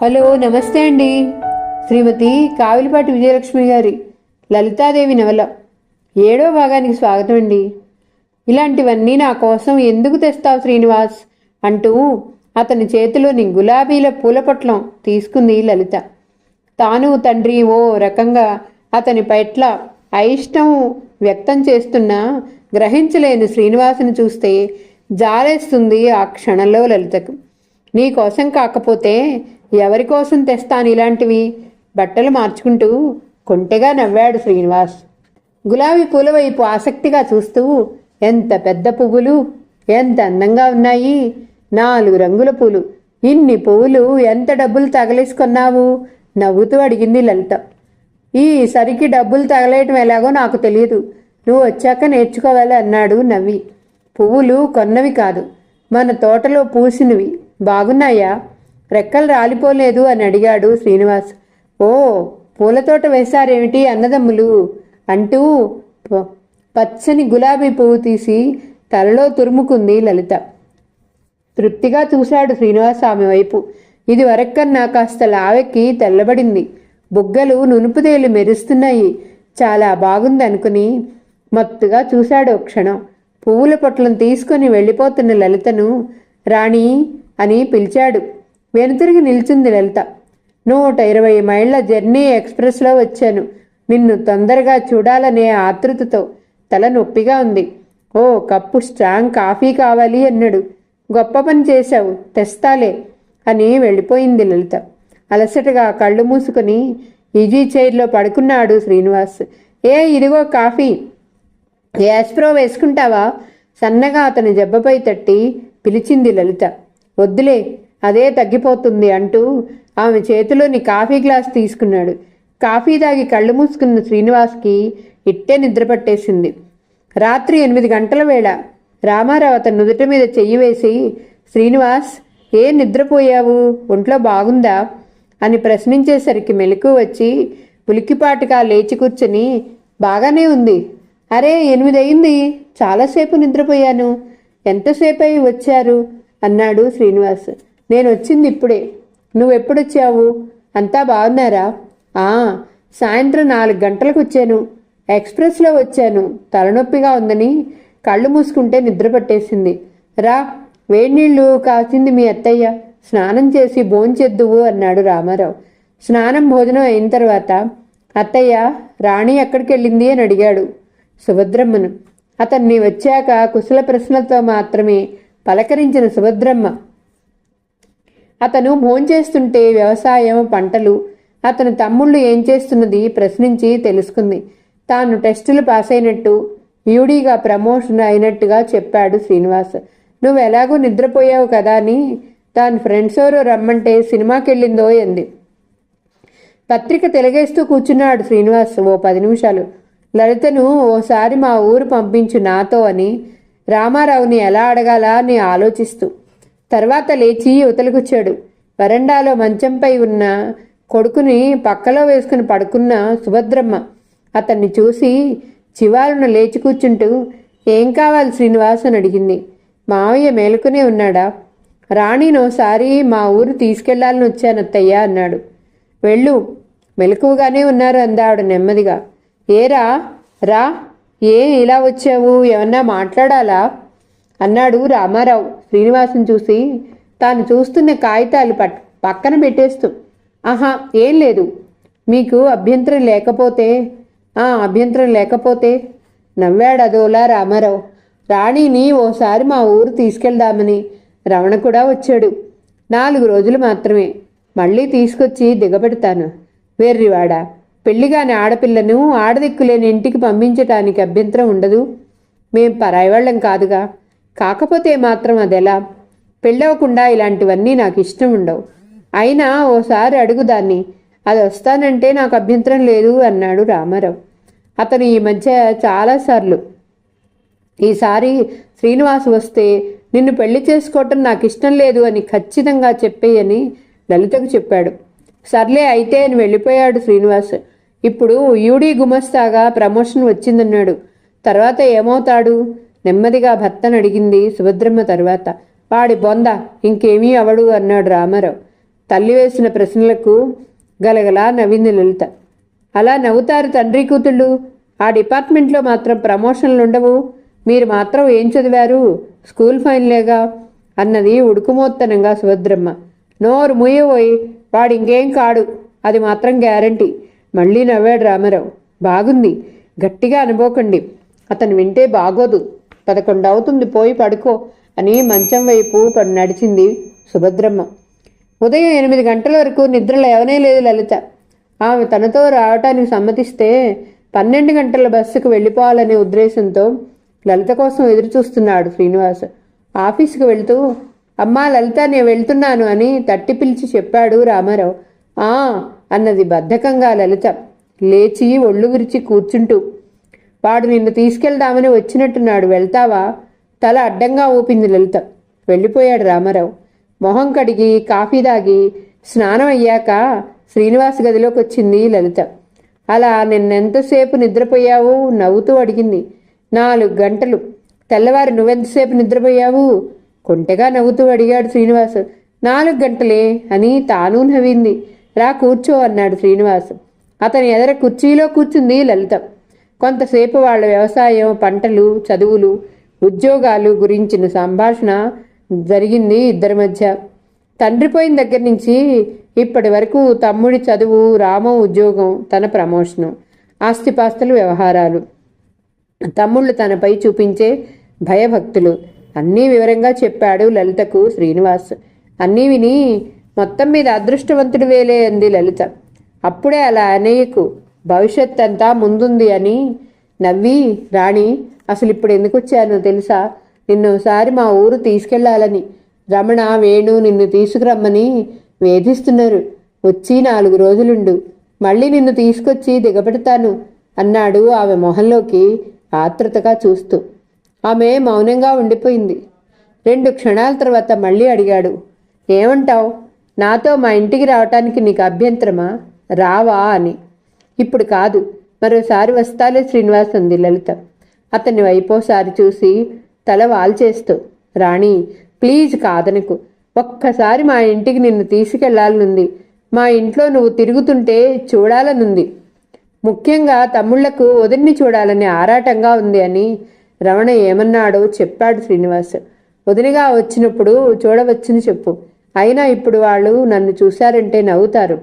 Hello, నమస్తే అండి. శ్రీమతి కావిలిపాటి విజయలక్ష్మి గారి లలితాదేవి నవల 7వ భాగానికి స్వాగతం అండి. ఇలాంటివన్నీ నా కోసం ఎందుకు తెస్తావు శ్రీనివాస్ అంటూ అతని చేతిలోని గులాబీల పూల పొట్లం తీసుకుంది లలిత. తాను తండ్రి ఓ రకంగా అతని పట్ల అయిష్టం వ్యక్తం చేస్తున్నా గ్రహించలేని శ్రీనివాసుని చూస్తే జాలేస్తుంది ఆ క్షణంలో లలితకు. నీ కోసం కాకపోతే ఎవరి కోసం తెస్తాను ఇలాంటివి? బట్టలు మార్చుకుంటూ కొంటెగా నవ్వాడు శ్రీనివాస్. గులాబీ పూల వైపు ఆసక్తిగా చూస్తూ, ఎంత పెద్ద పువ్వులు, ఎంత అందంగా ఉన్నాయి, 4 రంగుల పూలు, ఇన్ని పువ్వులు ఎంత డబ్బులు తగలేసుకున్నావు? నవ్వుతూ అడిగింది లలిత. ఈసరికి డబ్బులు తగలేయటం ఎలాగో నాకు తెలియదు, నువ్వు వచ్చాక నేర్చుకోవాలి అన్నాడు నవ్వి. పువ్వులు కొన్నవి కాదు, మన తోటలో పూసినవి. బాగున్నాయా? రెక్కలు రాలిపోలేదు అని అడిగాడు శ్రీనివాస్. ఓ, పూలతోట వేశారేమిటి అన్నదమ్ములు అంటూ పచ్చని గులాబీ పువ్వు తీసి తలలో తురుముకుంది లలిత. తృప్తిగా చూశాడు శ్రీనివాస్ ఆమె వైపు. ఇది వరక్కన్నా కాస్త లావెక్కి తెల్లబడింది, బుగ్గలు నునుపుదేలు మెరుస్తున్నాయి. చాలా బాగుంది అనుకుని మత్తుగా చూశాడు ఓ క్షణం. పువ్వుల పొట్లం తీసుకుని వెళ్ళిపోతున్న లలితను రాణి అని పిలిచాడు. వెనుతిరిగి నిల్చుంది లలిత. 120 మైళ్ళ జర్నీ ఎక్స్ప్రెస్లో వచ్చాను, నిన్ను తొందరగా చూడాలనే ఆతృతతో. తల నొప్పిగా ఉంది, ఓ కప్పు స్ట్రాంగ్ కాఫీ కావాలి అన్నాడు. గొప్ప పని చేశావు, తెస్తాలే అని వెళ్ళిపోయింది లలిత. అలసటగా కళ్ళు మూసుకొని ఈజీ చైర్లో పడుకున్నాడు శ్రీనివాస్. ఇదిగో కాఫీ, యాస్ప్రో వేసుకుంటావా? సన్నగా అతని జబ్బపై తట్టి పిలిచింది లలిత. వద్దులే, అదే తగ్గిపోతుంది అంటూ ఆమె చేతిలోని కాఫీ గ్లాస్ తీసుకున్నాడు. కాఫీ తాగి కళ్ళు మూసుకున్న శ్రీనివాస్కి ఇట్టే నిద్ర పట్టేసింది. రాత్రి 8 గంటల వేళ. రామారావు అతని నుదుట మీద చెయ్యి వేసి, శ్రీనివాస్, ఏం నిద్రపోయావు, ఒంట్లో బాగుందా అని ప్రశ్నించేసరికి మెలకు వచ్చి ఉలికిపాటుగా లేచి కూర్చుని, బాగానే ఉంది. అరే, 8 అయింది, చాలాసేపు నిద్రపోయాను. ఎంతసేపు అయి వచ్చారు అన్నాడు శ్రీనివాస్. నేను వచ్చింది ఇప్పుడే. నువ్వెప్పుడొచ్చావు? అంతా బాగున్నారా? సాయంత్రం 4 గంటలకు వచ్చాను. ఎక్స్ప్రెస్లో వచ్చాను. తలనొప్పిగా ఉందని కళ్ళు మూసుకుంటే నిద్ర పట్టేసింది. రా, వేడినీళ్ళు కాచింది మీ అత్తయ్య, స్నానం చేసి భోంచెద్దువు అన్నాడు రామారావు. స్నానం భోజనం అయిన తర్వాత, అత్తయ్య, రాణి ఎక్కడికి వెళ్ళింది అని అడిగాడు సుభద్రమ్మను. అతన్ని వచ్చాక కుశల ప్రశ్నలతో మాత్రమే పలకరించిన సుభద్రమ్మ అతను భోంచేస్తుంటే వ్యవసాయం, పంటలు, అతని తమ్ముళ్ళు ఏం చేస్తున్నది ప్రశ్నించి తెలుసుకుంది. తాను టెస్టులు పాస్ అయినట్టు, యూడీగా ప్రమోషన్ అయినట్టుగా చెప్పాడు శ్రీనివాస్. నువ్వు ఎలాగూ నిద్రపోయావు కదా అని తాను ఫ్రెండ్స్ ఎవరో రమ్మంటే సినిమాకెళ్ళిందో ఎంది. పత్రిక తిరగేస్తూ కూర్చున్నాడు శ్రీనివాస్ ఓ 10 నిమిషాలు. లలితను ఓసారి మా ఊరు పంపించు నాతో అని రామారావుని ఎలా అడగాలా అని ఆలోచిస్తూ. తర్వాత లేచి ఉతలకొచ్చాడు. వరండాలో మంచంపై ఉన్న కొడుకుని పక్కలో వేసుకుని పడుకున్న సుభద్రమ్మ అతన్ని చూసి చివాలున లేచి కూర్చుంటూ, ఏం కావాలి శ్రీనివాస్ అని అడిగింది. మావయ్య మేలుకునే ఉన్నాడా? రాణినోసారి మా ఊరు తీసుకెళ్లాలని వచ్చానత్తయ్యా అన్నాడు. వెళ్ళు, మెలకువగానే ఉన్నారు అందావిడ నెమ్మదిగా. ఏరా, రా, ఇలా వచ్చావు, ఏమన్నా మాట్లాడాలా అన్నాడు రామారావు శ్రీనివాసుని చూసి తాను చూస్తున్న కాగితాలు పక్కన పెట్టేస్తూ. ఏం లేదు, మీకు అభ్యంతరం లేకపోతే నవ్వాడు అదోలా రామారావు. రాణిని ఓసారి మా ఊరు తీసుకెళ్దామని రమణ కూడా వచ్చాడు. 4 రోజులు మాత్రమే, మళ్ళీ తీసుకొచ్చి దిగబెడతాను. వెర్రివాడా, పెళ్లిగాని ఆడపిల్లను ఆడదిక్కులేని ఇంటికి పంపించటానికి అభ్యంతరం ఉండదు. మేం పరాయివాళ్ళం కాదుగా. కాకపోతే మాత్రం అదెలా? పెళ్ళవకుండా ఇలాంటివన్నీ నాకు ఇష్టం ఉండవు. అయినా ఓసారి అడుగుదాన్ని, అది వస్తానంటే నాకు అభ్యంతరం లేదు అన్నాడు రామారావు. అతను ఈ మధ్య చాలాసార్లు, ఈసారి శ్రీనివాస్ వస్తే నిన్ను పెళ్లి చేసుకోవటం నాకు ఇష్టం లేదు అని ఖచ్చితంగా చెప్పేయని లలితకు చెప్పాడు. సర్లే అయితే అని వెళ్ళిపోయాడు శ్రీనివాస్. ఇప్పుడు యూడీ గుమస్తాగా ప్రమోషన్ వచ్చిందన్నాడు. తర్వాత ఏమవుతాడు? నెమ్మదిగా భర్తను అడిగింది సుభద్రమ్మ. తర్వాత, వాడి బొంద, ఇంకేమీ అవడు అన్నాడు రామారావు. తల్లి వేసిన ప్రశ్నలకు గలగలా నవ్వింది లలిత. అలా నవ్వుతారు తండ్రి కూతుళ్ళు. ఆ డిపార్ట్మెంట్లో మాత్రం ప్రమోషన్లు ఉండవు. మీరు మాత్రం ఏం చదివారు? స్కూల్ ఫైనలేగా అన్నది ఉడుకుమోత్తనంగా సుభద్రమ్మ. నోరు ముయ్యబోయి, వాడు ఇంకేం కాడు, అది మాత్రం గ్యారంటీ. మళ్ళీ నవ్వాడు రామారావు. బాగుంది, గట్టిగా అనుకోకండి, అతను వింటే బాగోదు. 11 అవుతుంది, పోయి పడుకో అని మంచం వైపు నడిచింది సుభద్రమ్మ. ఉదయం 8 గంటల వరకు నిద్ర లేవనే లేదు లలిత. ఆమె తనతో రావటానికి సమ్మతిస్తే 12 గంటల బస్సుకు వెళ్ళిపోవాలనే ఉద్దేశంతో లలిత కోసం ఎదురు చూస్తున్నాడు శ్రీనివాస్. ఆఫీసుకు వెళుతూ, అమ్మా లలిత, నేను వెళ్తున్నాను అని తట్టి పిలిచి చెప్పాడు రామారావు. ఆ అన్నది బద్ధకంగా లలిత, లేచి ఒళ్ళు విరిచి కూర్చుంటూ. వాడు నిన్ను తీసుకెళ్దామని వచ్చినట్టున్నాడు, వెళ్తావా? తల అడ్డంగా ఊపింది లలిత. వెళ్ళిపోయాడు రామారావు. మొహం కడిగి కాఫీ తాగి స్నానం అయ్యాక శ్రీనివాస్ గదిలోకి వచ్చింది లలిత. అలా నిన్నెంతసేపు నిద్రపోయావు? నవ్వుతూ అడిగింది. 4 గంటలు. తెల్లవారు నువ్వెంతసేపు నిద్రపోయావు? కొంటెగా నవ్వుతూ అడిగాడు శ్రీనివాస్. 4 గంటలే అని తాను నవ్వింది. రా కూర్చో అన్నాడు శ్రీనివాస్. అతని ఎదర కుర్చీలో కూర్చుంది లలిత. కొంతసేపు వాళ్ళ వ్యవసాయం, పంటలు, చదువులు, ఉద్యోగాలు గురించిన సంభాషణ జరిగింది ఇద్దరి మధ్య. తండ్రి పోయిన దగ్గర నుంచి ఇప్పటి వరకు తమ్ముడి చదువు, రామం ఉద్యోగం, తన ప్రమోషను, ఆస్తిపాస్తుల వ్యవహారాలు, తమ్ముళ్ళు తనపై చూపించే భయభక్తులు అన్నీ వివరంగా చెప్పాడు లలితకు శ్రీనివాస్. అన్నీ విని, మొత్తం మీద అదృష్టవంతుడు వేలే అంది లలిత. అప్పుడే అలా అనేయకు, భవిష్యత్ అంతా ముందుంది అని నవ్వి, రాణి, అసలు ఇప్పుడు ఎందుకు వచ్చానో తెలుసా? నిన్నోసారి మా ఊరు తీసుకెళ్లాలని రమణ, వేణు నిన్ను తీసుకురమ్మని వేధిస్తున్నారు. వచ్చి 4 రోజులుండు, మళ్ళీ నిన్ను తీసుకొచ్చి దిగబెడతాను అన్నాడు ఆమె మొహంలోకి ఆత్రుతగా చూస్తూ. ఆమె మౌనంగా ఉండిపోయింది. 2 క్షణాల తర్వాత మళ్ళీ అడిగాడు, ఏమంటావు? నాతో మా ఇంటికి రావటానికి నీకు అభ్యంతరమా? రావా అని. ఇప్పుడు కాదు, మరోసారి వస్తాలే శ్రీనివాస్ అంది లలిత. అతన్ని వైపోసారి చూసి తల వాల్చేస్తూ, రాణి ప్లీజ్ కాదనకు, ఒక్కసారి మా ఇంటికి నిన్ను తీసుకెళ్లాలనుంది. మా ఇంట్లో నువ్వు తిరుగుతుంటే చూడాలనుంది. ముఖ్యంగా తమ్ముళ్లకు వదిన్ని చూడాలని ఆరాటంగా ఉంది అని రమణ ఏమన్నాడో చెప్పాడు శ్రీనివాస్. వదినగా వచ్చినప్పుడు చూడవచ్చని చెప్పు. అయినా ఇప్పుడు వాళ్ళు నన్ను చూశారంటే నవ్వుతారు.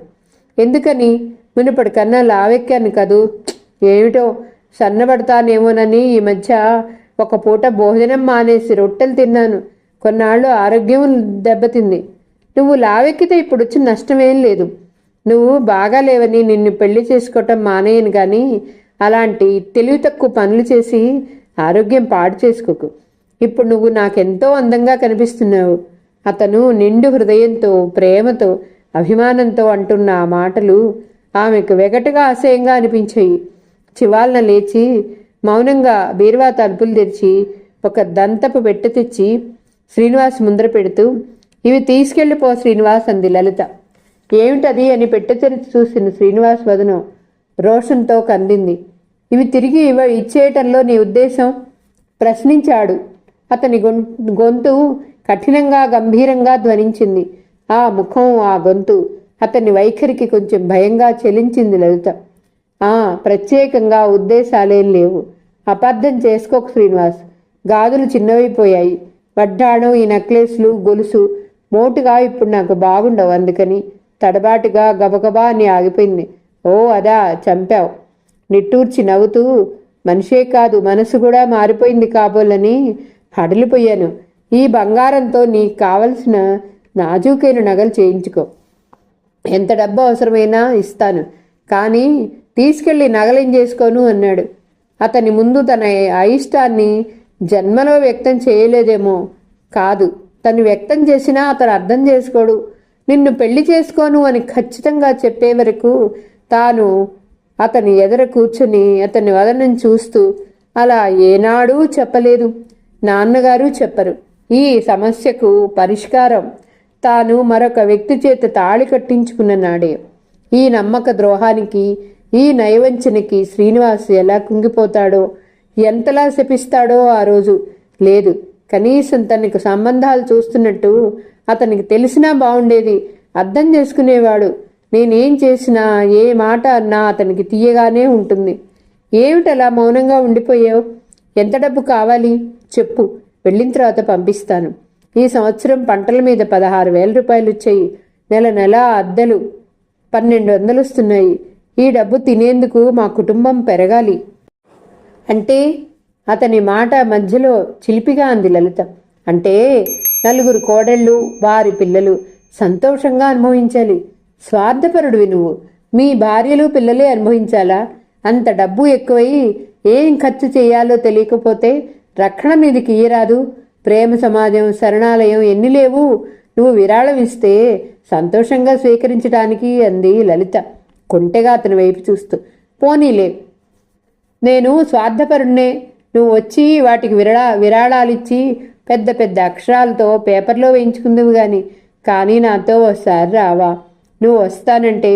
ఎందుకని? మునుపటి కన్నా లావెక్కాను కదూ. ఏమిటో సన్నబడతానేమోనని ఈ మధ్య ఒక పూట భోజనం మానేసి రొట్టెలు తిన్నాను. కొన్నాళ్ళు ఆరోగ్యం దెబ్బతింది. నువ్వు లావెక్కితే ఇప్పుడు వచ్చి నష్టమేం లేదు. నువ్వు బాగాలేవని నిన్ను పెళ్లి చేసుకోవటం మానేయను కానీ అలాంటి తెలివి తక్కువ పనులు చేసి ఆరోగ్యం పాడు చేసుకోకు. ఇప్పుడు నువ్వు నాకెంతో అందంగా కనిపిస్తున్నావు. అతను నిండు హృదయంతో, ప్రేమతో, అభిమానంతో అంటున్న ఆ మాటలు ఆమెకు వెగటగా అసహ్యంగా అనిపించాయి. చివాలన లేచి మౌనంగా బీరువా తలుపులు తెరిచి ఒక దంతపు పెట్టె తెచ్చి శ్రీనివాస్ ముందర పెడుతూ, ఇవి తీసుకెళ్ళిపో శ్రీనివాస్ అంది లలిత. ఏమిటది అని పెట్టె తెరిచి చూసిన శ్రీనివాస్ వదనం రోషంతో కందింది. ఇవి తిరిగి ఇచ్చేయటంలో నీ ఉద్దేశం? ప్రశ్నించాడు. అతని గొంతు కఠినంగా, గంభీరంగా ధ్వనించింది. ఆ ముఖం, ఆ గొంతు అతని వైఖరికి కొంచెం భయంగా చెలించింది లలిత. ప్రత్యేకంగా ఉద్దేశాలేం లేవు. అపార్థం చేసుకోకు శ్రీనివాస్. గాజులు చిన్నవైపోయాయి. వడ్డాణం, ఈ నెక్లెస్లు, గొలుసు మోటుగా ఇప్పుడు నాకు బాగుండవు. అందుకని తడబాటుగా గబగబా అని ఆగిపోయింది. ఓ అదా, చంపావు. నిట్టూర్చి నవ్వుతూ, మనిషే కాదు మనసు కూడా మారిపోయింది కాబోలని హడలిపోయాను. ఈ బంగారంతో నీకు కావలసిన నాజూకైన నగలు చేయించుకో. ఎంత డబ్బు అవసరమైనా ఇస్తాను, కానీ తీసుకెళ్ళి నగలేం చేసుకోను అన్నాడు. అతని ముందు తన అయిష్టాన్ని జన్మలో వ్యక్తం చేయలేదేమో. కాదు, తను వ్యక్తం చేసినా అతను అర్థం చేసుకోడు. నిన్ను పెళ్లి చేసుకోను అని ఖచ్చితంగా చెప్పే వరకు తాను అతని ఎదుర కూర్చుని అతని వదనం చూస్తూ అలా ఏనాడూ చెప్పలేదు. నాన్నగారు చెప్పరు. ఈ సమస్యకు పరిష్కారం తాను మరొక వ్యక్తి చేత తాళి కట్టించుకున్న నాడే. ఈ నమ్మక ద్రోహానికి, ఈ నయవంచనకి శ్రీనివాస్ ఎలా కుంగిపోతాడో, ఎంతలా శపిస్తాడో ఆ రోజు లేదు. కనీసం తనకు సంబంధాలు చూస్తున్నట్టు అతనికి తెలిసినా బాగుండేది. అర్థం చేసుకునేవాడు. నేనేం చేసినా ఏ మాట అన్నా అతనికి తీయగానే ఉంటుంది. ఏమిటలా మౌనంగా ఉండిపోయావు? ఎంత డబ్బు కావాలి చెప్పు, వెళ్ళిన తర్వాత పంపిస్తాను. ఈ సంవత్సరం పంటల మీద 16,000 రూపాయలు వచ్చాయి. నెల నెల అద్దెలు 1,200 వస్తున్నాయి. ఈ డబ్బు తినేందుకు మా కుటుంబం పెరగాలి. అంటే అతని మాట మధ్యలో చిలిపిగా అంది లలిత. అంటే 4 కోడళ్ళు, వారి పిల్లలు సంతోషంగా అనుభవించాలి. స్వార్థపరుడివి నువ్వు. మీ భార్యలు పిల్లలే అనుభవించాలా? అంత డబ్బు ఎక్కువై ఏం ఖర్చు చేయాలో తెలియకపోతే రక్షణ మీదకి ఇయ్యరాదు. ప్రేమ సమాజం, శరణాలయం ఎన్ని లేవు. నువ్వు విరాళం ఇస్తే సంతోషంగా స్వీకరించడానికి అంది లలిత కొంటెగా అతని వైపు చూస్తూ. పోనీలే, నేను స్వార్థపరుణ్ణే. నువ్వు వచ్చి వాటికి విరాళాలిచ్చి పెద్ద పెద్ద అక్షరాలతో పేపర్లో వేయించుకుందువు కానీ నాతో ఒకసారి రావా? నువ్వు వస్తానంటే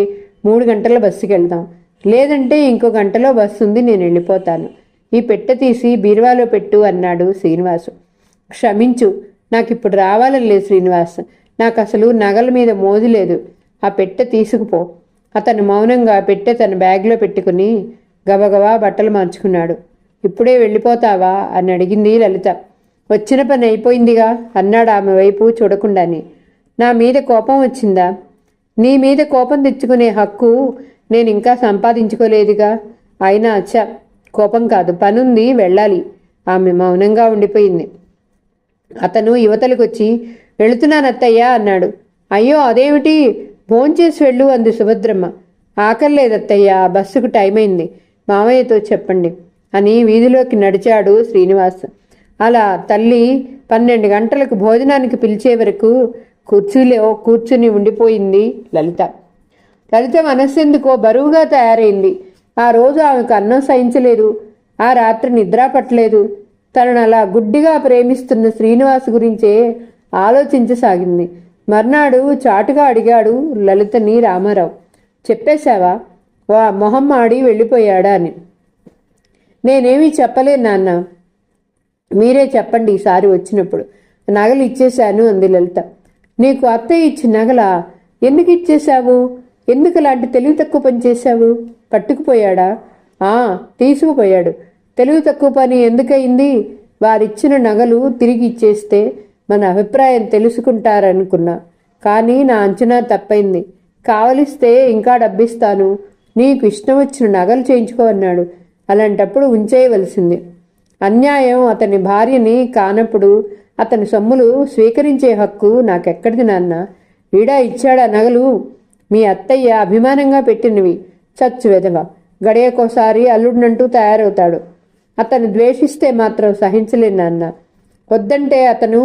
3 గంటల బస్సుకి వెళ్దాం, లేదంటే ఇంకో గంటలో బస్సు ఉంది, నేను వెళ్ళిపోతాను. ఈ పెట్టె తీసి బీరువాలో పెట్టు అన్నాడు శ్రీనివాసు. క్షమించు, నాకిప్పుడు రావాలని లేదు శ్రీనివాస్. నాకు అసలు నగల మీద మోజు లేదు. ఆ పెట్టె తీసుకుపో. అతను మౌనంగా పెట్టె తన బ్యాగ్లో పెట్టుకుని గబగబా బట్టలు మార్చుకున్నాడు. ఇప్పుడే వెళ్ళిపోతావా అని అడిగింది లలిత. వచ్చిన పని అయిపోయిందిగా అన్నాడు ఆమె వైపు చూడకుండానే. నా మీద కోపం వచ్చిందా? నీ మీద కోపం తెచ్చుకునే హక్కు నేను ఇంకా సంపాదించుకోలేదుగా. అయినా అచ్చా, కోపం కాదు, పనుంది, వెళ్ళాలి. ఆమె మౌనంగా ఉండిపోయింది. అతను యువతలకొచ్చి వెళుతున్నానత్తయ్యా అన్నాడు. అయ్యో అదేమిటి, భోంచేసి వెళ్ళు అంది సుభద్రమ్మ. ఆకలేదత్తయ్యా, బస్సుకు టైం అయింది, మామయ్యతో చెప్పండి అని వీధిలోకి నడిచాడు శ్రీనివాస్. అలా తల్లి 12 గంటలకు భోజనానికి పిలిచే వరకు కుర్చీలో కూర్చుని ఉండిపోయింది లలిత. లలిత మనస్సెందుకో బరువుగా తయారైంది. ఆ రోజు ఆమెకు అన్నం సహించలేదు. ఆ రాత్రి నిద్ర పట్టలేదు. తనను అలా గుడ్డిగా ప్రేమిస్తున్న శ్రీనివాస్ గురించే ఆలోచించసాగింది. మర్నాడు చాటుగా అడిగాడు లలితని రామారావు. చెప్పేశావా? మొహం మాడి వెళ్ళిపోయాడా అని. నేనేమీ చెప్పలేను నాన్న, మీరే చెప్పండి ఈసారి వచ్చినప్పుడు. నగలు ఇచ్చేశాను అంది లలిత. నీకు అత్తయ్య ఇచ్చిన నగలా? ఎందుకు ఇచ్చేశావు? ఎందుకు అలాంటి తెలివి తక్కువ పని చేశావు? పట్టుకుపోయాడా? తీసుకుపోయాడు. తెలివి తక్కువ పని ఎందుకయింది? వారిచ్చిన నగలు తిరిగి ఇచ్చేస్తే మన అభిప్రాయం తెలుసుకుంటారనుకున్నా. కానీ నా అంచనా తప్పైంది. కావలిస్తే ఇంకా డబ్బిస్తాను, నీకు ఇష్టం వచ్చిన నగలు చేయించుకోవన్నాడు. అలాంటప్పుడు ఉంచేయవలసింది. అన్యాయం అతని భార్యని కానప్పుడు అతని సొమ్ములు స్వీకరించే హక్కు నాకెక్కడిది నాన్న? వీడా ఇచ్చాడా నగలు? మీ అత్తయ్య అభిమానంగా పెట్టినవి. చచ్చు వెదవ, గడియకోసారి అల్లుడినంటూ తయారవుతాడు. అతను ద్వేషిస్తే మాత్రం సహించలేను నాన్న. వద్దంటే అతను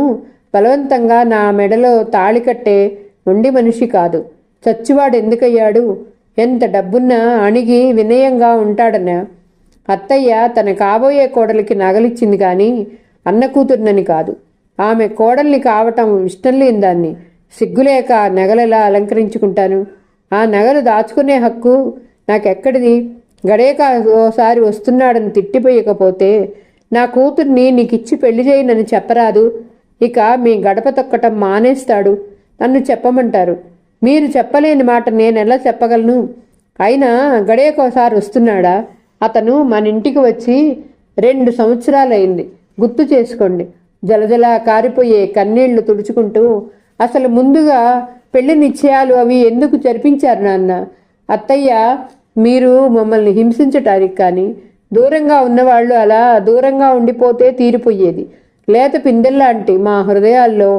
బలవంతంగా నా మెడలో తాళి కట్టే మొండి మనిషి కాదు. చచ్చివాడు ఎందుకయ్యాడు? ఎంత డబ్బున్నా అణిగి వినయంగా ఉంటాడనా? అత్తయ్య తన కాబోయే కోడలికి నగలిచ్చింది కానీ అన్న కూతుర్నని కాదు. ఆమె కోడల్ని కావటం ఇష్టం లేని దాన్ని. సిగ్గులేక నగలెలా అలంకరించుకుంటాను? ఆ నగలు దాచుకునే హక్కు నాకెక్కడిది? గడేక ఓసారి వస్తున్నాడని తిట్టిపోయకపోతే నా కూతుర్ని నీకిచ్చి పెళ్లి చేయనని చెప్పరాదు. ఇక మీ గడప తొక్కటం మానేస్తాడు. నన్ను చెప్పమంటారు. మీరు చెప్పలేని మాట నేనెలా చెప్పగలను? అయినా గడేకోసారి వస్తున్నాడా? అతను మన ఇంటికి వచ్చి 2 సంవత్సరాలైంది. గుర్తు చేసుకోండి. జలజల కారిపోయే కన్నీళ్లు తుడుచుకుంటూ, అసలు ముందుగా పెళ్లి నిశ్చయాలు అవి ఎందుకు జరిపించారు నాన్న? అత్తయ్య, మీరు మమ్మల్ని హింసించటానికి కానీ, దూరంగా ఉన్నవాళ్ళు అలా దూరంగా ఉండిపోతే తీరిపోయేది. లేత పిందెల్లాంటి మా హృదయాల్లో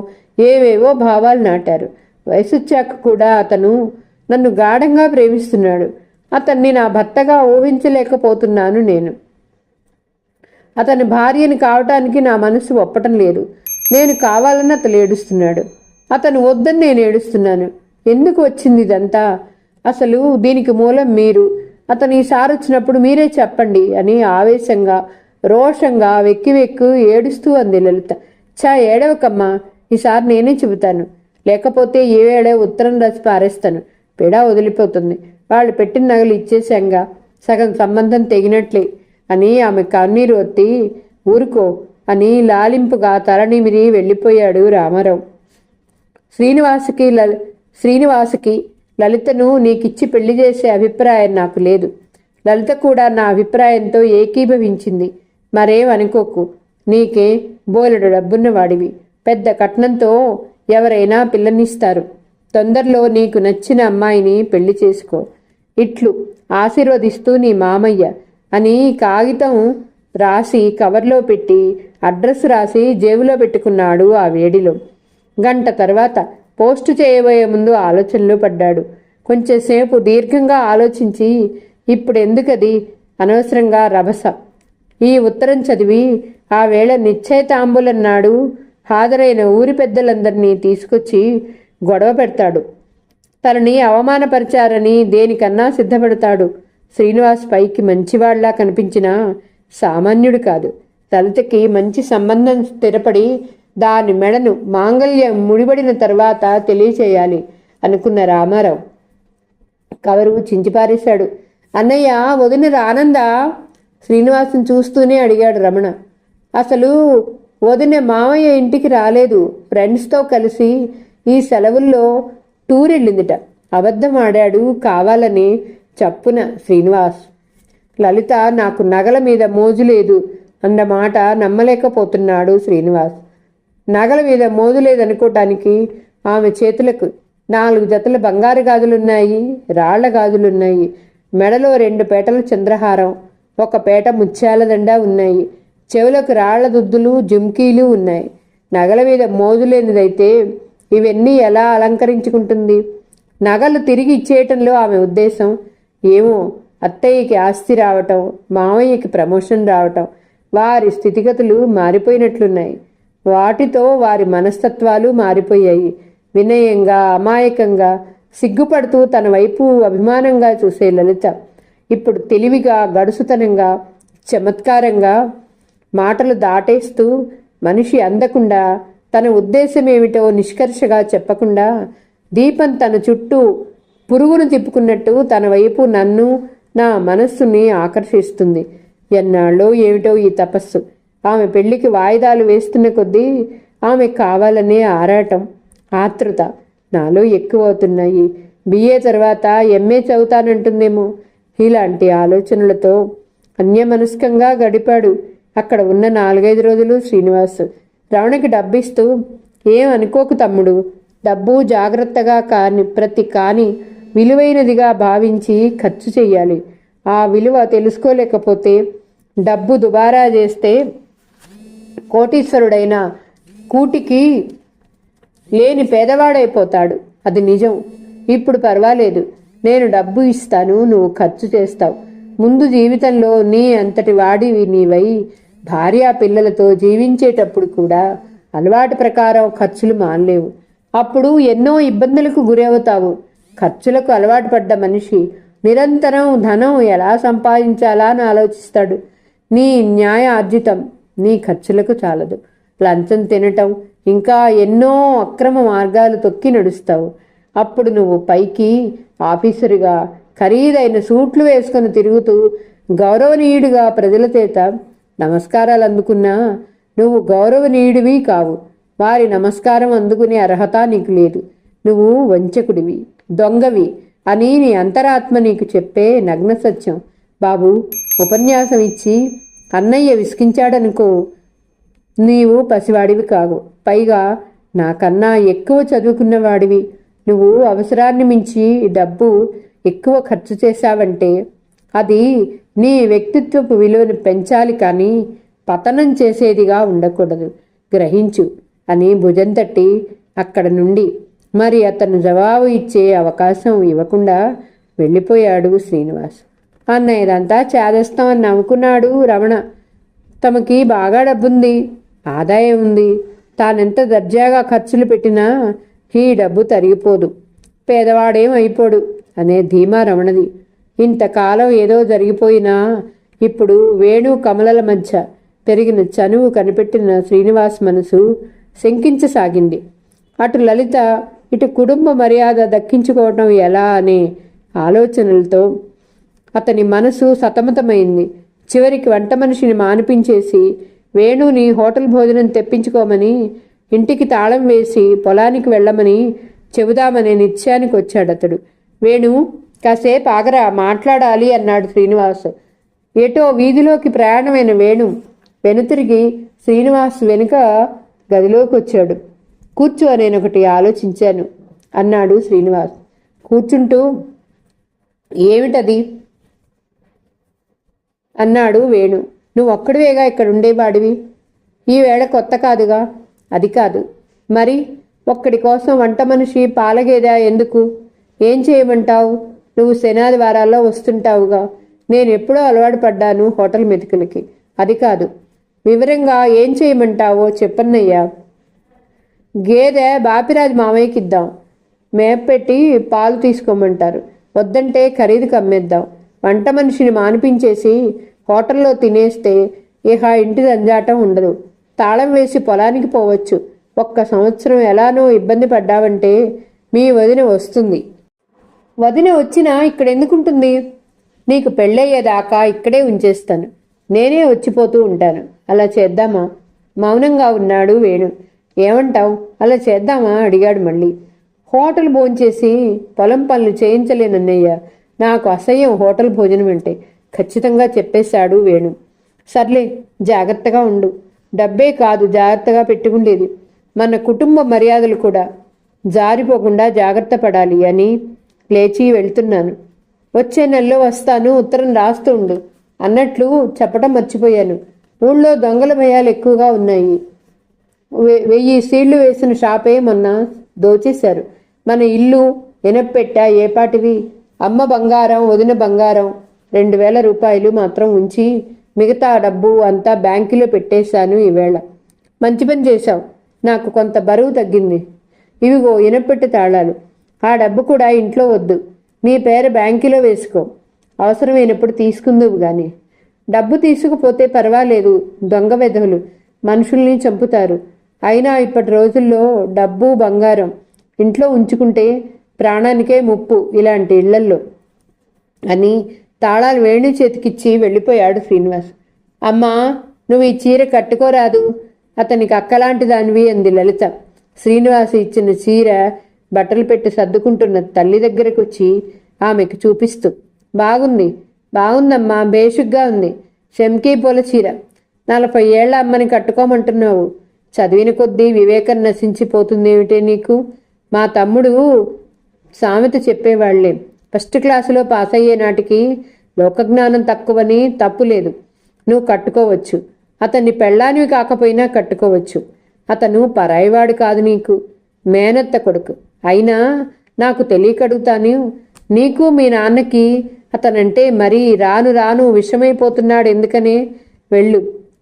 ఏవేవో భావాలు నాటారు. వయసొచ్చాక కూడా అతను నన్ను గాఢంగా ప్రేమిస్తున్నాడు. అతన్ని నా భర్తగా ఊహించలేకపోతున్నాను నేను. అతని భార్యని కావటానికి నా మనసు ఒప్పటం లేదు. నేను కావాలని అతను ఏడుస్తున్నాడు. అతను వద్దని నేను ఏడుస్తున్నాను. ఎందుకు వచ్చింది ఇదంతా? అసలు దీనికి మూలం మీరు. అతను ఈసారి వచ్చినప్పుడు మీరే చెప్పండి అని ఆవేశంగా, రోషంగా వెక్కి ఏడుస్తూ అంది లలిత. ఏడవకమ్మా, ఈసారి నేనే చెబుతాను. లేకపోతే ఏడే ఉత్తరం రాసి పారేస్తాను. పెడా వదిలిపోతుంది. వాళ్ళు పెట్టిన నగలు ఇచ్చేశాంగా, సగం సంబంధం తెగినట్లే అని ఆమె కన్నీరు ఒత్తి, ఊరుకో అని లాలింపుగా తలనిమిరి వెళ్ళిపోయాడు రామారావు. శ్రీనివాసుకి శ్రీనివాసుకి లలితను నీకిచ్చి పెళ్లి చేసే అభిప్రాయం నాకు లేదు. లలిత కూడా నా అభిప్రాయంతో ఏకీభవించింది. మరేం అనుకోకు. నీకే బోలెడు డబ్బున్నవాడివి. పెద్ద కట్నంతో ఎవరైనా పిల్లనిస్తారు. తొందరలో నీకు నచ్చిన అమ్మాయిని పెళ్లి చేసుకో. ఇట్లు ఆశీర్వదిస్తూ నీ మామయ్య అని కాగితం రాసి కవర్లో పెట్టి అడ్రస్ రాసి జేబులో పెట్టుకున్నాడు ఆ వేడిలో. గంట తర్వాత పోస్టు చేయబోయే ముందు ఆలోచనలో పడ్డాడు. కొంచెంసేపు దీర్ఘంగా ఆలోచించి ఇప్పుడెందుకది అనవసరంగా రభస. ఈ ఉత్తరం చదివి ఆ వేళ నిశ్చయితాంబులం నాడు హాజరైన ఊరి పెద్దలందరినీ తీసుకొచ్చి గొడవ పెడతాడు. తనని అవమానపరిచారని దేనికన్నా సిద్ధపడతాడు. శ్రీనివాస్ పైకి మంచివాళ్లా కనిపించినా సామాన్యుడు కాదు. లలితకి మంచి సంబంధం స్థిరపడి దాని మెడను మాంగళ్యం ముడిపడిన తర్వాత తెలియచేయాలి అనుకున్న రామారావు కవరు చించిపారేశాడు. అన్నయ్య, వదిన రానందా? శ్రీనివాసుని చూస్తూనే అడిగాడు రమణ. అసలు వదిన మామయ్య ఇంటికి రాలేదు. ఫ్రెండ్స్తో కలిసి ఈ సెలవుల్లో టూర్ వెళ్ళిందిట. అబద్ధం ఆడాడు కావాలని చప్పున శ్రీనివాస్. లలిత నాకు నగల మీద మోజు లేదు అన్నమాట నమ్మలేకపోతున్నాడు శ్రీనివాస్. నగల మీద మోజు లేదనుకోవటానికి ఆమె చేతులకు 4 జతల బంగారు గాజులున్నాయి, రాళ్ల గాజులున్నాయి. మెడలో 2 పేటల చంద్రహారం, 1 పేట ముత్యాల దండ ఉన్నాయి. చెవులకు రాళ్ల దుద్దులు, జుమ్కీలు ఉన్నాయి. నగల మీద మోజు లేనిదైతే ఇవన్నీ ఎలా అలంకరించుకుంటుంది? నగలు తిరిగి ఇచ్చేయటంలో ఆమె ఉద్దేశం ఏమో. అత్తయ్యకి ఆస్తి రావటం, మామయ్యకి ప్రమోషన్ రావటం, వారి స్థితిగతులు మారిపోయినట్లున్నాయి. వాటితో వారి మనస్తత్వాలు మారిపోయాయి. వినయంగా, అమాయకంగా, సిగ్గుపడుతూ తన వైపు అభిమానంగా చూసే లలిత ఇప్పుడు తెలివిగా, గడుసుతనంగా, చమత్కారంగా మాటలు దాటేస్తూ మనిషి అందకుండా తన ఉద్దేశమేమిటో నిష్కర్షగా చెప్పకుండా దీపం తన చుట్టూ పురుగును తిప్పుకున్నట్టు తన వైపు నన్ను, నా మనస్సుని ఆకర్షిస్తుంది. ఎన్నాళ్ళో ఏమిటో ఈ తపస్సు. ఆమె పెళ్లికి వాయిదాలు వేస్తున్న కొద్దీ ఆమె కావాలనే ఆరాటం, ఆతృత నాలో ఎక్కువవుతున్నాయి. బిఏ తర్వాత ఎంఏ చదువుతానంటుందేమో. ఇలాంటి ఆలోచనలతో అన్యమనస్కంగా గడిపాడు అక్కడ ఉన్న 4-5 రోజులు శ్రీనివాస్. రమణకి డబ్బిస్తూ, ఏం అనుకోకు తమ్ముడు, డబ్బు జాగ్రత్తగా కాని విలువైనదిగా భావించి ఖర్చు చెయ్యాలి. ఆ విలువ తెలుసుకోలేకపోతే డబ్బు దుబారా చేస్తే కోటీశ్వరుడైన కూటికి లేని పేదవాడైపోతాడు. అది నిజం. ఇప్పుడు పర్వాలేదు, నేను డబ్బు ఇస్తాను, నువ్వు ఖర్చు చేస్తావు. ముందు జీవితంలో నీ అంతటి వాడివి నీవై భార్యా పిల్లలతో జీవించేటప్పుడు కూడా అలవాటు ప్రకారం ఖర్చులు మానలేవు. అప్పుడు ఎన్నో ఇబ్బందులకు గురవుతావు. ఖర్చులకు అలవాటు పడ్డ మనిషి నిరంతరం ధనం ఎలా సంపాదించాలా అని ఆలోచిస్తాడు. నీ న్యాయ ఆర్జితం నీ ఖర్చులకు చాలదు. లంచం తినటం, ఇంకా ఎన్నో అక్రమ మార్గాలు తొక్కి నడుస్తావు. అప్పుడు నువ్వు పైకి ఆఫీసరుగా ఖరీదైన సూట్లు వేసుకొని తిరుగుతూ గౌరవనీయుడిగా ప్రజల చేత నమస్కారాలు అందుకున్నా నువ్వు గౌరవనీయుడివి కావు. వారి నమస్కారం అందుకునే అర్హత నీకు లేదు. నువ్వు వంచకుడివి, దొంగవి అని నీ అంతరాత్మ నీకు చెప్పే నగ్న సత్యం. బాబు, ఉపన్యాసం ఇచ్చి అన్నయ్య విసిగించాడనుకో, నీవు పసివాడివి కావు. పైగా నాకన్నా ఎక్కువ చదువుకున్నవాడివి. నువ్వు అవసరాన్ని మించి డబ్బు ఎక్కువ ఖర్చు చేశావంటే అది నీ వ్యక్తిత్వపు విలువను పెంచాలి కానీ పతనం చేసేదిగా ఉండకూడదు. గ్రహించు అని భుజం తట్టి అక్కడ నుండి మరి అతను జవాబు ఇచ్చే అవకాశం ఇవ్వకుండా వెళ్ళిపోయాడు శ్రీనివాస్. అన్నయ్యదంతా చేదేస్తామని నవ్వుకున్నాడు రమణ. తమకి బాగా డబ్బుంది, ఆదాయం ఉంది. తానెంత దర్జాగా ఖర్చులు పెట్టినా ఈ డబ్బు తరిగిపోదు, పేదవాడేం అయిపోడు అనే ధీమా రమణది. ఇంతకాలం ఏదో జరిగిపోయినా ఇప్పుడు వేణు కమలల మధ్య పెరిగిన చనువు కనిపెట్టిన శ్రీనివాస్ మనసు శంకించసాగింది. అటు లలిత, ఇటు కుటుంబ మర్యాద దక్కించుకోవటం ఎలా అనే ఆలోచనలతో అతని మనసు సతమతమైంది. చివరికి వంట మనిషిని మానిపించేసి వేణుని హోటల్ భోజనం తెప్పించుకోమని, ఇంటికి తాళం వేసి పొలానికి వెళ్ళమని చెబుదామనే నిశ్చయానికి వచ్చాడతడు. వేణు, కాసేపు ఆగరా, మాట్లాడాలి అన్నాడు శ్రీనివాస్. ఏటో వీధిలోకి ప్రయాణమైన వేణు వెనుతిరిగి శ్రీనివాస్ వెనుక గదిలోకి వచ్చాడు. కూర్చో, నేనొకటి ఆలోచించాను అన్నాడు శ్రీనివాస్ కూర్చుంటూ. ఏమిటది అన్నాడు వేణు. నువ్వు ఒక్కడివేగా ఇక్కడ ఉండేవాడివి, ఈవేళ కొత్త కాదుగా. అది కాదు మరి, ఒక్కడి కోసం వంట మనిషి పాలగేదా ఎందుకు? ఏం చేయమంటావు? నువ్వు శనాది వారాల్లో వస్తుంటావుగా. నేను ఎప్పుడో అలవాటు పడ్డాను హోటల్ మెతుకులకి. అది కాదు, వివరంగా ఏం చేయమంటావో చెప్పన్నయ్యా. గేదె బాపిరాజు మామయ్యకి ఇద్దాం, మేపెట్టి పాలు తీసుకోమంటారు. వద్దంటే ఖరీదుకి అమ్మేద్దాం. వంట మనిషిని మానిపించేసి హోటల్లో తినేస్తే ఇహ ఇంటి దంజాటం ఉండదు. తాళం వేసి పొలానికి పోవచ్చు. 1 సంవత్సరం ఎలానో ఇబ్బంది పడ్డావంటే మీ వదిన వస్తుంది. వదిన వచ్చినా ఇక్కడెందుకుంటుంది? నీకు పెళ్ళయ్యేదాకా ఇక్కడే ఉంచేస్తాను. నేనే వచ్చిపోతూ ఉంటాను. అలా చేద్దామా? మౌనంగా ఉన్నాడు వేణు. ఏమంటావు? అలా చేద్దామా అడిగాడు మళ్ళీ. హోటల్ భోంచేసి పొలం పనులు చేయించలేనన్నయ్య. నాకు అసహ్యం హోటల్ భోజనం అంటే ఖచ్చితంగా చెప్పేశాడు వేణు. సర్లే, జాగ్రత్తగా ఉండు. డబ్బే కాదు జాగ్రత్తగా పెట్టుకుండేది, మన కుటుంబ మర్యాదలు కూడా జారిపోకుండా జాగ్రత్త పడాలి అని లేచి వెళ్తున్నాను. వచ్చే నెలలో వస్తాను, ఉత్తరం రాస్తూ ఉండు అన్నట్లు చెప్పడం మర్చిపోయాను. ఊళ్ళో దొంగల భయాలు ఎక్కువగా ఉన్నాయి. 1000 సీళ్లు వేసిన షాపే మొన్న దోచేశారు. మన ఇల్లు ఎనపెట్ట ఏపాటివి? అమ్మ బంగారం, వదిన బంగారం 2000 రూపాయలు మాత్రం ఉంచి మిగతా డబ్బు అంతా బ్యాంకులో పెట్టేశాను ఈవేళ. మంచి పని చేశావు, నాకు కొంత బరువు తగ్గింది. ఇవిగో ఇనపెట్టి తాళాలు. ఆ డబ్బు కూడా ఇంట్లో వద్దు, నీ పేరు బ్యాంకులో వేసుకో. అవసరమైనప్పుడు తీసుకుందువు గాని. డబ్బు తీసుకుపోతే పర్వాలేదు, దొంగ వెధవులు మనుషుల్ని చంపుతారు. అయినా ఇప్పటి రోజుల్లో డబ్బు బంగారం ఇంట్లో ఉంచుకుంటే ప్రాణానికే ముప్పు ఇలాంటి ఇళ్లల్లో అని తాళాలు వేణు చేతికిచ్చి వెళ్ళిపోయాడు శ్రీనివాస్. అమ్మా, నువ్వు ఈ చీర కట్టుకోరాదు, అతనికి అక్కలాంటి దానివి అంది లలిత. శ్రీనివాస్ ఇచ్చిన చీర బట్టలు పెట్టి సర్దుకుంటున్న తల్లి దగ్గరకు వచ్చి ఆమెకు చూపిస్తూ, బాగుంది, బాగుందమ్మా, బేషుగ్గా ఉంది. శంకీ పూల చీర 40 ఏళ్ల అమ్మని కట్టుకోమంటున్నావు. చదివిన కొద్దీ వివేకం నశించిపోతుందేమిటే నీకు? మా తమ్ముడు సామెత చెప్పేవాళ్లే, ఫస్ట్ క్లాసులో పాస్ అయ్యే నాటికి లోకజ్ఞానం తక్కువని తప్పులేదు. నువ్వు కట్టుకోవచ్చు, అతన్ని పెళ్ళానివి కాకపోయినా కట్టుకోవచ్చు. అతను పరాయివాడు కాదు, నీకు మేనత్త కొడుకు. అయినా నాకు తెలియకడుగుతాను, నీకు మీ నాన్నకి అతనంటే మరీ రాను రాను విషమైపోతున్నాడు ఎందుకనే? వెళ్ళు,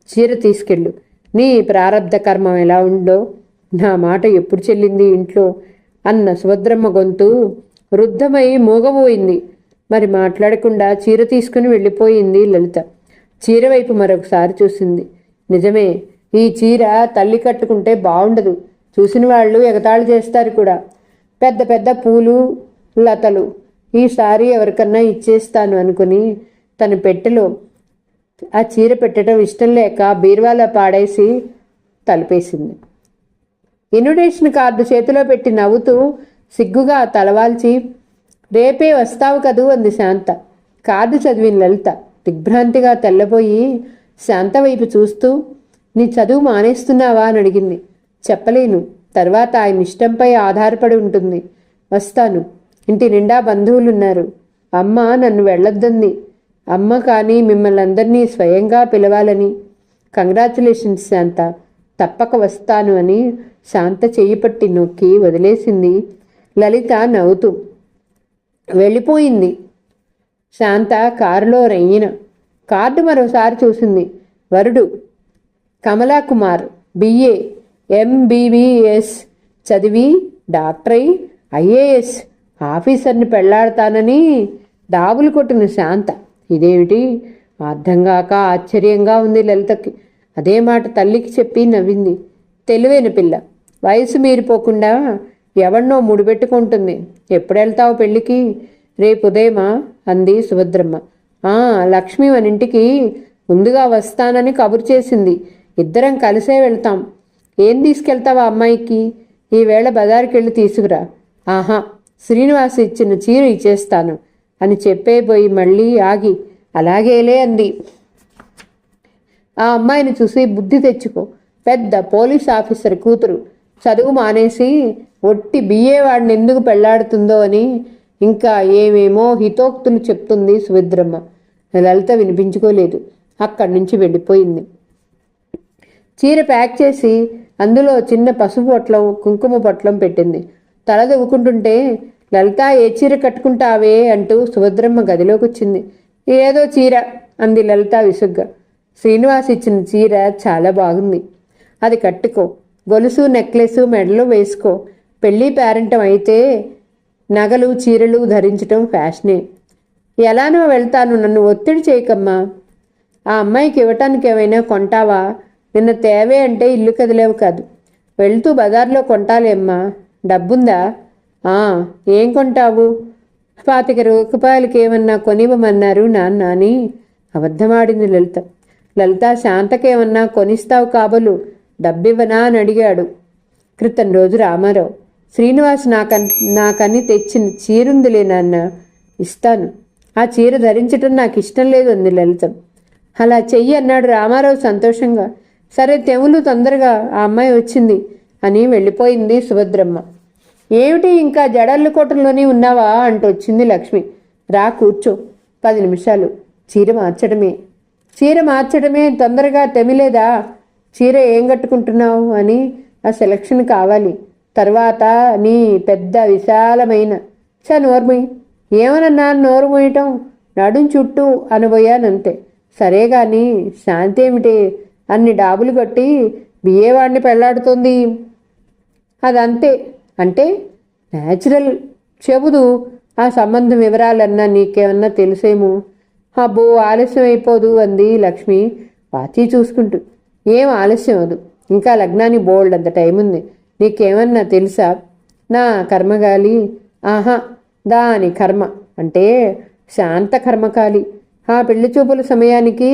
చీర తీసుకెళ్ళు. నీ ప్రారబ్ధ కర్మం ఎలా ఉందో నా మాట ఎప్పుడు చెల్లింది ఇంట్లో అన్న సుభద్రమ్మ గొంతు రుద్ధమై మూగబోయింది. మరి మాట్లాడకుండా చీర తీసుకుని వెళ్ళిపోయింది లలిత. చీర వైపు మరొకసారి చూసింది. నిజమే, ఈ చీర తల్లి కట్టుకుంటే బాగుండదు. చూసిన వాళ్ళు ఎగతాళి చేస్తారు కూడా. పెద్ద పెద్ద పూలు లతలు. ఈసారి ఎవరికన్నా ఇచ్చేస్తాను అనుకుని తన పెట్టెలో ఆ చీర పెట్టడం ఇష్టం లేక బీరువాలో పాడేసి తలుపేసింది. ఇన్విటేషన్ కార్డు చేతిలో పెట్టి నవ్వుతూ సిగ్గుగా తలవాల్చి, రేపే వస్తావు కదూ అంది శాంత. కార్డు చదివిన లలిత దిగ్భ్రాంతిగా తెల్లబోయి శాంత వైపు చూస్తూ, నీ చదువు మానేస్తున్నావా అని అడిగింది. చెప్పలేను, తర్వాత ఆయన ఇష్టంపై ఆధారపడి ఉంటుంది. వస్తాను, ఇంటి నిండా బంధువులున్నారు. అమ్మ నన్ను వెళ్ళొద్దంది. అమ్మ కానీ మిమ్మల్ని అందరినీ స్వయంగా పిలవాలని. కంగ్రాచులేషన్స్ శాంత, తప్పక వస్తాను అని శాంత చెయ్యి పట్టి నొక్కి వదిలేసింది లలిత నవ్వుతూ. వెళ్ళిపోయింది శాంత కారులో రెయ్యిన. కార్డు మరోసారి చూసింది. వరుడు కమలాకుమార్, BA MBBS చదివి డాక్టరై IAS ఆఫీసర్ని పెళ్లాడతానని డాబులు కొట్టిన శాంత. ఇదేమిటి? అర్థంగాక ఆశ్చర్యంగా ఉంది లలితకి. అదే మాట తల్లికి చెప్పి నవ్వింది. తెలివైన పిల్ల, వయసు మీరిపోకుండా ఎవన్నో ముడిపెట్టుకుంటుంది. ఎప్పుడెళ్తావు పెళ్ళికి? రేపు ఉదయమా అంది సుభద్రమ్మ. లక్ష్మి మన ఇంటికి ముందుగా వస్తానని కబురు చేసింది. ఇద్దరం కలిసే వెళ్తాం. ఏం తీసుకెళ్తావా అమ్మాయికి? ఈవేళ బజారుకి వెళ్ళి తీసుకురా. ఆహా, శ్రీనివాస్ ఇచ్చిన చీర ఇచ్చేస్తాను అని చెప్పేపోయి మళ్ళీ ఆగి అలాగేలే అంది. ఆ అమ్మాయిని చూసి బుద్ధి తెచ్చుకో, పెద్ద పోలీస్ ఆఫీసర్ కూతురు, చదువు మానేసి ఒట్టి బిఏ వాడిని ఎందుకు పెళ్లాడుతుందో అని ఇంకా ఏమేమో హితోక్తులు చెప్తుంది సుభద్రమ్మ. లలిత వినిపించుకోలేదు, అక్కడి నుంచి వెళ్ళిపోయింది. చీర ప్యాక్ చేసి అందులో చిన్న పసుపు పొట్లం కుంకుమ పొట్లం పెట్టింది. తల దువ్వుకుంటుంటే లలిత ఏ చీర కట్టుకుంటావే అంటూ సుభద్రమ్మ గదిలోకి వచ్చింది. ఏదో చీర అంది లలిత విసుగ్గా. శ్రీనివాస్ ఇచ్చిన చీర చాలా బాగుంది, అది కట్టుకో, గొలుసు నెక్లెస్ మెడలో వేసుకో. పెళ్ళి పేరెంటం అయితే నగలు చీరలు ధరించటం ఫ్యాషనే. ఎలానో వెళ్తాను, నన్ను ఒత్తిడి చేయకమ్మా. ఆ అమ్మాయికి ఇవ్వటానికి ఏమైనా కొంటావా? నిన్న తేవే అంటే ఇల్లు కదిలేవు కాదు, వెళ్తూ బజార్లో కొంటాలేమ్మా. డబ్బుందా? ఏం కొంటావు? 25 రూపాయలకి ఏమన్నా కొనివ్వమన్నారు నాన్న అని అబద్ధమాడింది లలిత. లలిత శాంతకేమన్నా కొనిస్తావు కాబోలు, డబ్బివ్వనా అని అడిగాడు క్రితం రోజు రామారావు. శ్రీనివాస్ నాకని తెచ్చిన చీరుందిలే నాన్న, ఇస్తాను. ఆ చీర ధరించటం నాకు ఇష్టం లేదు అంది లలిత. అలా చెయ్యి అన్నాడు రామారావు సంతోషంగా. సరే తెములు, తొందరగా ఆ అమ్మాయి వచ్చింది అని వెళ్ళిపోయింది సుభద్రమ్మ. ఏమిటి ఇంకా జడల్లుకోటంలోనే ఉన్నావా అంటూ వచ్చింది లక్ష్మి. రా కూర్చో, 10 నిమిషాలు, చీర మార్చడమే తొందరగా తెమిలేదా? చీర ఏం కట్టుకుంటున్నావు అని ఆ సెలక్షన్ కావాలి. తర్వాత నీ పెద్ద విశాలమైన నోర్మొయ్యి. ఏమనన్నా నోరు మోయటం, నడుం చుట్టూ అనబోయానంతే. సరే గాని శాంతి ఏమిటి అన్ని డాబులు కొట్టి బియ్యేవాడిని పెళ్లాడుతోంది? అదంతే అంటే న్యాచురల్. చెబుదు, ఆ సంబంధం వివరాలన్నా నీకేమన్నా తెలిసేమో. అబ్బో, ఆలస్యం అయిపోదు అంది లక్ష్మి వాచి చూసుకుంటూ. ఏం ఆలస్యం అవదు, ఇంకా లగ్నానికి బోల్డ్ అంత టైం ఉంది. నీకేమన్నా తెలుసా? నా కర్మగాలి. ఆహా, దాని కర్మ అంటే శాంత కర్మకాలి. ఆ పెళ్లి చూపుల సమయానికి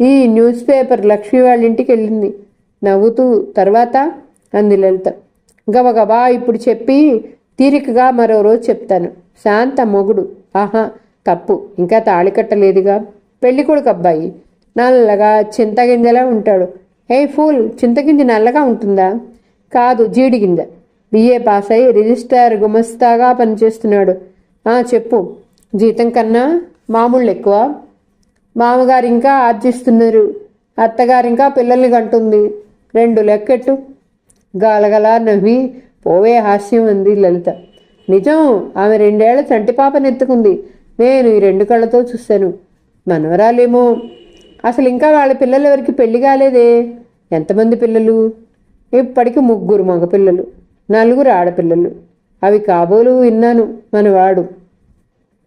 ఈ న్యూస్ పేపర్ లక్ష్మి వాళ్ళ ఇంటికి వెళ్ళింది నవ్వుతూ. తర్వాత అంది లలిత. గబగబా ఇప్పుడు చెప్పి తీరికగా మరో రోజు చెప్తాను. శాంత మొగుడు. ఆహా, తప్పు, ఇంకా తాళి కట్టలేదుగా. పెళ్లి కొడుకు అబ్బాయి నల్లగా చింతగింజలా ఉంటాడు. ఫూల్, చింతగింజ నల్లగా ఉంటుందా? కాదు, జీడిగింజ. బిఏ పాస్ అయి రిజిస్ట్రార్ గుమస్తాగా పనిచేస్తున్నాడు. చెప్పు. జీతం కన్నా మామూళ్ళు ఎక్కువ. మామగారు ఇంకా ఆర్జిస్తున్నారు, అత్తగారు ఇంకా పిల్లల్ని కంటుంది. 2 లెక్కెట్టు. గలగలా నవ్వి పోవే హాస్యం అంది లలిత. నిజం, ఆమె 2 ఏళ్ల చంటిపాపనెత్తుకుంది. నేను ఈ 2 కళ్ళతో చూశాను. మనవరాలేమో. అసలు ఇంకా వాళ్ళ పిల్లలు ఎవరికి పెళ్లి కాలేదే. ఎంతమంది పిల్లలు? ఇప్పటికి 3 మగపిల్లలు, 4 ఆడపిల్లలు. అవి కాబోలు విన్నాను. మనవాడు.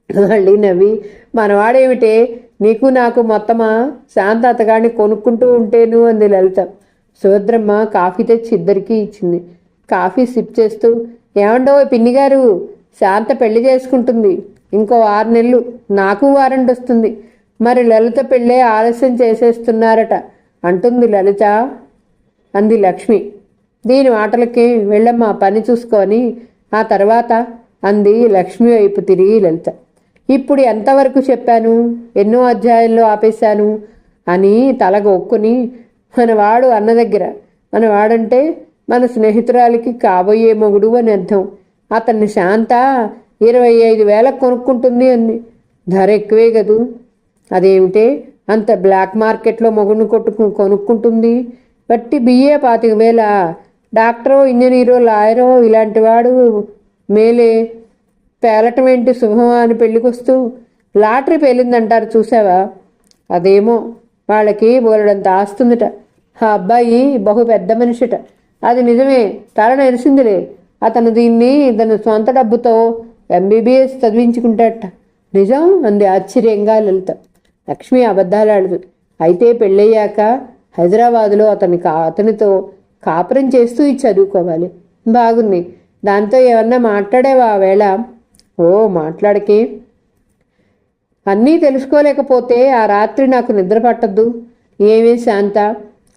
మళ్ళీ నవ్వి, మనవాడేమిటే, నీకు నాకు మొత్తమా? శాంత అతగాడిని కొనుక్కుంటూ ఉంటేను అంది లలిత. సుభద్రమ్మ కాఫీ తెచ్చి ఇద్దరికీ ఇచ్చింది. కాఫీ సిప్ చేస్తూ, ఏమండో పిన్నిగారు, శాంత పెళ్లి చేసుకుంటుంది. ఇంకో 6 నెలలు, నాకు వారంట్ వస్తుంది. మరి లలిత పెళ్ళే ఆలస్యం చేసేస్తున్నారట అంటుంది లలిత అంది లక్ష్మి. దీని మాటలకి వెళ్ళమ్మా, పని చూసుకొని ఆ తర్వాత అంది లక్ష్మి వైపు తిరిగి లలిత. ఇప్పుడు ఎంతవరకు చెప్పాను? ఎన్నో అధ్యాయంలో ఆపేశాను అని తలగొక్కుని, మనవాడు అన్న దగ్గర, మనవాడంటే మన స్నేహితురాలికి కాబోయే మొగుడు అని అర్థం. అతన్ని శాంత 25,000 కొనుక్కుంటుంది అంది. ధర ఎక్కువే కదూ. అదేమిటే అంత బ్లాక్ మార్కెట్లో మొగుడిని కొనుక్కుంటుంది? బట్టి బిఏ 25,000. డాక్టరో ఇంజనీరో లాయరో ఇలాంటి వాడు మేలే. పేలటం ఏంటి శుభమా అని పెళ్ళికొస్తూ లాటరీ పేలిందంటారు చూసావా? అదేమో, వాళ్ళకి బోలెడంత ఆస్తుందిట. ఆ అబ్బాయి బహు పెద్ద మనిషిట. అది నిజమే, తల నెరిసిందిలే. అతను దీన్ని తన సొంత డబ్బుతో MBBS చదివించుకుంటాడట. నిజం అంది ఆశ్చర్యంగా లలిత. లక్ష్మి అబద్ధాలాడదు. అయితే పెళ్ళయ్యాక హైదరాబాదులో అతనితో కాపురం చేస్తూ ఇది చదువుకోవాలి. బాగుంది. దాంతో ఏమన్నా మాట్లాడేవా ఆ వేళ? మాట్లాడకే. అన్నీ తెలుసుకోలేకపోతే ఆ రాత్రి నాకు నిద్ర పట్టద్దు. ఏమీ శాంత,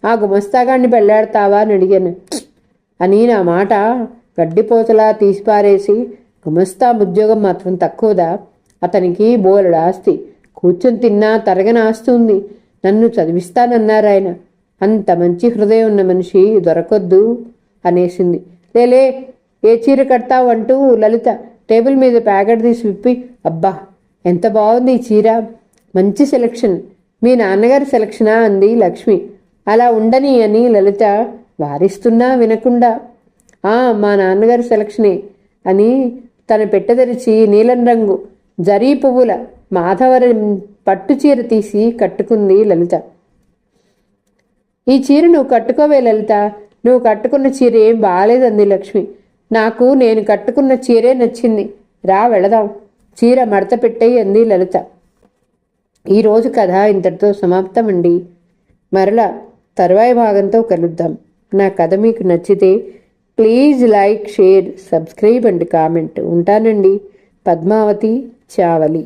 ఆ గుమస్తాగాన్ని పెళ్ళాడతావా అని అడిగాను. అని నా మాట గడ్డిపోతలా తీసిపారేసి గుమస్తా ఉద్యోగం మాత్రం తక్కువదా? అతనికి బోలెడు ఆస్తి, కూర్చొని తిన్నా తరగని ఆస్తి ఉంది. నన్ను చదివిస్తానన్నారాయన. అంత మంచి హృదయం ఉన్న మనిషి దొరకొద్దు అనేసింది. లేలే, ఏ చీర కడతావు అంటూ లలిత టేబుల్ మీద ప్యాకెట్ తీసి విప్పి, అబ్బా ఎంత బాగుంది ఈ చీర, మంచి సెలక్షన్. మీ నాన్నగారి సెలక్షనా అంది లక్ష్మి. అలా ఉండని అని లలిత వారిస్తున్నా వినకుండా, మా నాన్నగారి సెలక్షనే అని తన పెట్టెదరిచి నీలం రంగు జరీ పువ్వుల మాధవరం పట్టు చీర తీసి కట్టుకుంది లలిత. ఈ చీర నువ్వు కట్టుకోవే లలిత, నువ్వు కట్టుకున్న చీర ఏం బాగాలేదంది లక్ష్మి. నాకు నేను కట్టుకున్న చీరే నచ్చింది, రా వెళదాం, చీర మడత పెట్టేయి అంది లలిత. ఈరోజు కథ ఇంతటితో సమాప్తమండి. మరలా తర్వాయి భాగంతో కలుద్దాం. నా కథ మీకు నచ్చితే please like, share, subscribe and comment. ఉంటానండి. పద్మావతి చావలి.